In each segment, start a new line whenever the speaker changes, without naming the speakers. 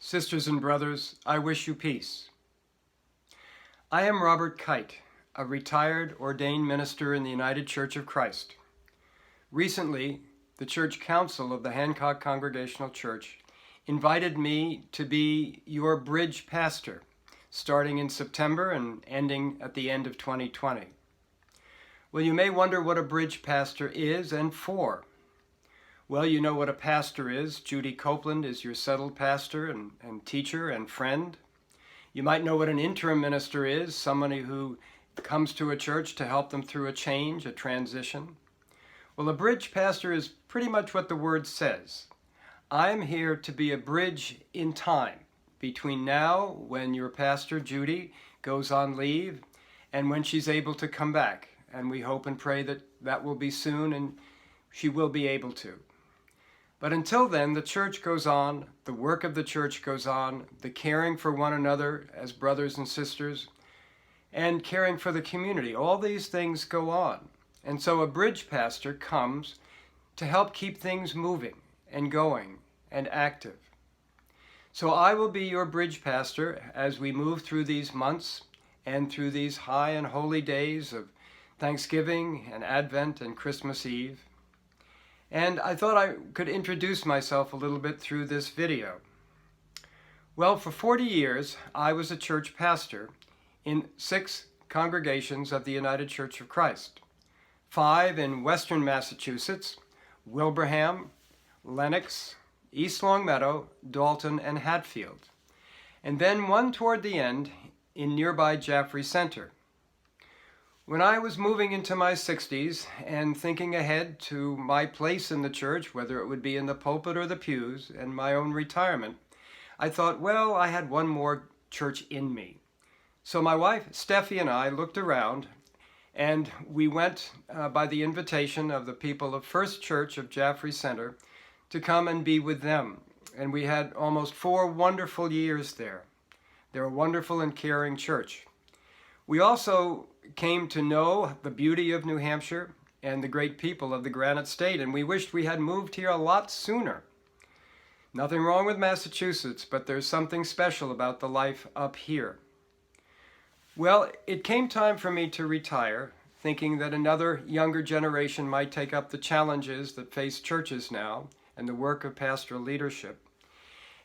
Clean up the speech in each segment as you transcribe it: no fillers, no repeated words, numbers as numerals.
Sisters and brothers, I wish you peace. I am Robert Kite, a retired ordained minister in the United Church of Christ. Recently, the Church Council of the Hancock Congregational Church invited me to be your bridge pastor, starting in September and ending at the end of 2020. Well, you may wonder what a bridge pastor is and for. Well, you know what a pastor is. Judy Copeland is your settled pastor and teacher and friend. You might know what an interim minister is, somebody who comes to a church to help them through a change, a transition. Well, a bridge pastor is pretty much what the word says. I'm here to be a bridge in time between now, when your pastor, Judy, goes on leave, and when she's able to come back. And we hope and pray that that will be soon and she will be able to. But until then, the church goes on, the work of the church goes on, the caring for one another as brothers and sisters, and caring for the community. All these things go on. And so a bridge pastor comes to help keep things moving and going and active. So I will be your bridge pastor as we move through these months and through these high and holy days of Thanksgiving and Advent and Christmas Eve. And I thought I could introduce myself a little bit through this video. Well, for 40 years, I was a church pastor in 6 congregations of the United Church of Christ. 5 in Western Massachusetts, Wilbraham, Lenox, East Longmeadow, Dalton, and Hatfield. And then 1 toward the end in nearby Jaffrey Center. When I was moving into my 60s and thinking ahead to my place in the church, whether it would be in the pulpit or the pews, and my own retirement, I thought, well, I had one more church in me. So my wife, Steffi, and I looked around, and we went by the invitation of the people of First Church of Jaffrey Center to come and be with them. And we had almost 4 wonderful years there. They're a wonderful and caring church. We also came to know the beauty of New Hampshire and the great people of the Granite State, and we wished we had moved here a lot sooner. Nothing wrong with Massachusetts, but there's something special about the life up here. Well, it came time for me to retire, thinking that another younger generation might take up the challenges that face churches now and the work of pastoral leadership.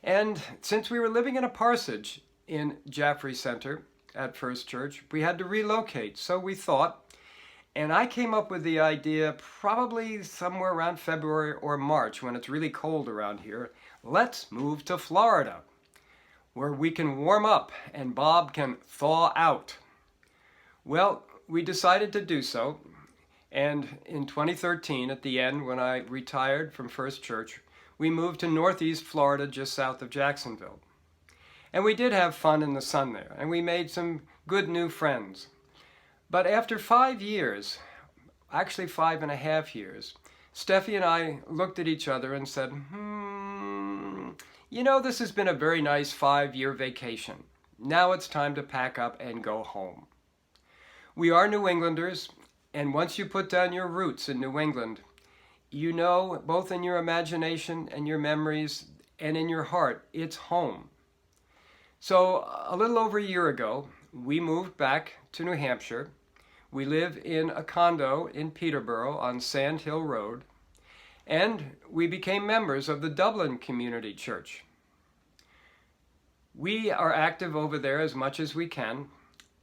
And since we were living in a parsonage in Jaffrey Center, at First Church, we had to relocate, so we thought, and I came up with the idea probably somewhere around February or March when it's really cold around here. Let's move to Florida, where we can warm up and Bob can thaw out. Well, we decided to do so, and in 2013, at the end, when I retired from First Church, we moved to Northeast Florida, just south of Jacksonville. And we did have fun in the sun there, and we made some good new friends. But after 5 years, actually 5.5 years, Steffi and I looked at each other and said, this has been a very nice 5-year vacation. Now it's time to pack up and go home. We are New Englanders, and once you put down your roots in New England, you know, both in your imagination and your memories and in your heart, it's home. So a little over a year ago, we moved back to New Hampshire. We live in a condo in Peterborough on Sand Hill Road, and we became members of the Dublin Community Church. We are active over there as much as we can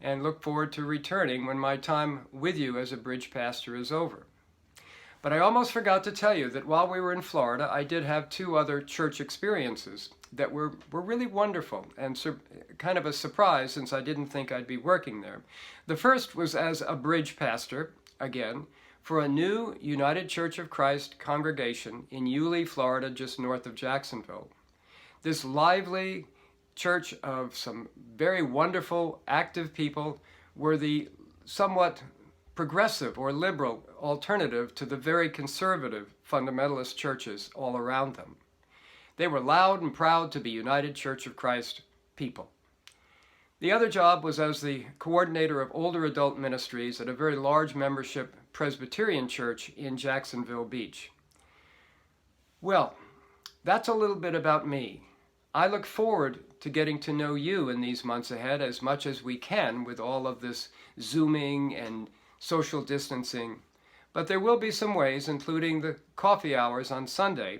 and look forward to returning when my time with you as a bridge pastor is over. But I almost forgot to tell you that while we were in Florida, I did have 2 other church experiences that were really wonderful and kind of a surprise since I didn't think I'd be working there. The first was as a bridge pastor, again, for a new United Church of Christ congregation in Yulee, Florida, just north of Jacksonville. This lively church of some very wonderful, active people were the somewhat progressive or liberal alternative to the very conservative fundamentalist churches all around them. They were loud and proud to be United Church of Christ people. The other job was as the coordinator of older adult ministries at a very large membership Presbyterian church in Jacksonville Beach. Well, that's a little bit about me. I look forward to getting to know you in these months ahead as much as we can with all of this Zooming and social distancing. But there will be some ways, including the coffee hours on Sunday,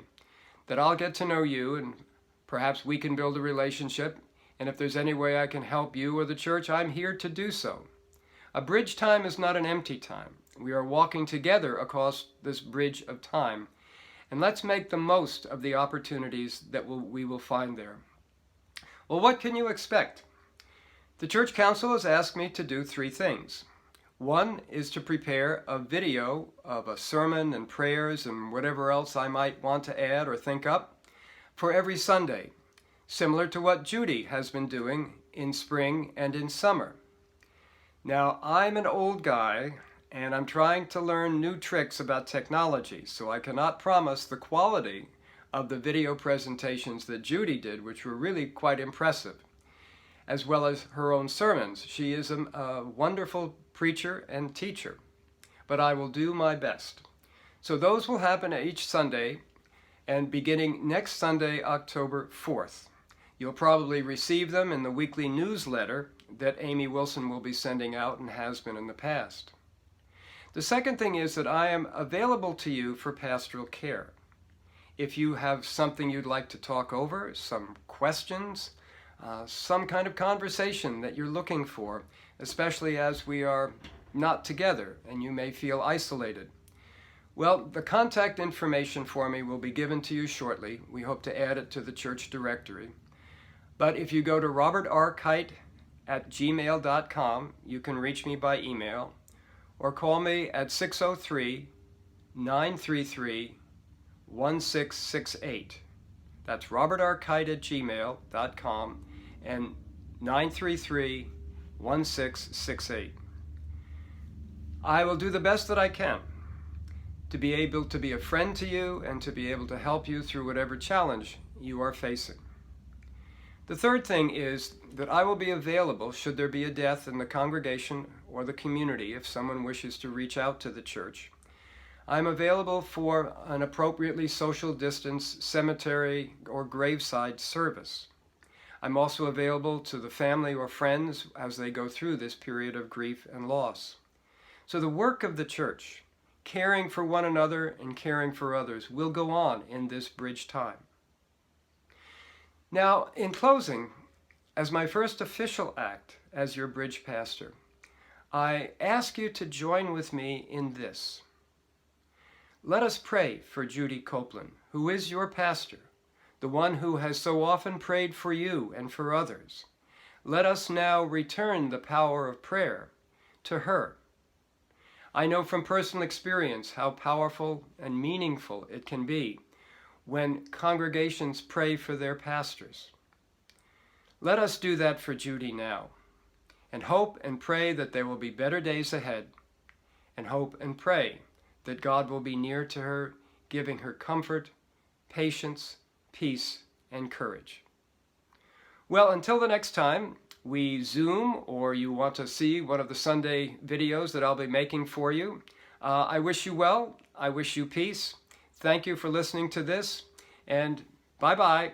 that I'll get to know you and perhaps we can build a relationship. And if there's any way I can help you or the church, I'm here to do so. A bridge time is not an empty time. We are walking together across this bridge of time. And let's make the most of the opportunities that we will find there. Well, what can you expect? The Church Council has asked me to do 3 things. One is to prepare a video of a sermon and prayers and whatever else I might want to add or think up for every Sunday, similar to what Judy has been doing in spring and in summer. Now, I'm an old guy and I'm trying to learn new tricks about technology, so I cannot promise the quality of the video presentations that Judy did, which were really quite impressive, as well as her own sermons. She is a wonderful preacher and teacher, but I will do my best. So those will happen each Sunday, and beginning next Sunday, October 4th. You'll probably receive them in the weekly newsletter that Amy Wilson will be sending out and has been in the past. The second thing is that I am available to you for pastoral care. If you have something you'd like to talk over, some questions, some kind of conversation that you're looking for, especially as we are not together and you may feel isolated. Well, the contact information for me will be given to you shortly. We hope to add it to the church directory. But if you go to robertrkite@gmail.com, you can reach me by email or call me at 603-933-1668. That's robertrkite@gmail.com and 933-1668. I will do the best that I can to be able to be a friend to you and to be able to help you through whatever challenge you are facing. The third thing is that I will be available should there be a death in the congregation or the community if someone wishes to reach out to the church. I'm available for an appropriately social distance cemetery or graveside service. I'm also available to the family or friends as they go through this period of grief and loss. So the work of the church, caring for one another and caring for others, will go on in this bridge time. Now, in closing, as my first official act as your bridge pastor, I ask you to join with me in this. Let us pray for Judy Copeland, who is your pastor, the one who has so often prayed for you and for others. Let us now return the power of prayer to her. I know from personal experience how powerful and meaningful it can be when congregations pray for their pastors. Let us do that for Judy now, and hope and pray that there will be better days ahead, and hope and pray that God will be near to her, giving her comfort, patience, peace, and courage. Well, until the next time we Zoom, or you want to see one of the Sunday videos that I'll be making for you, I wish you well. I wish you peace. Thank you for listening to this, and bye-bye.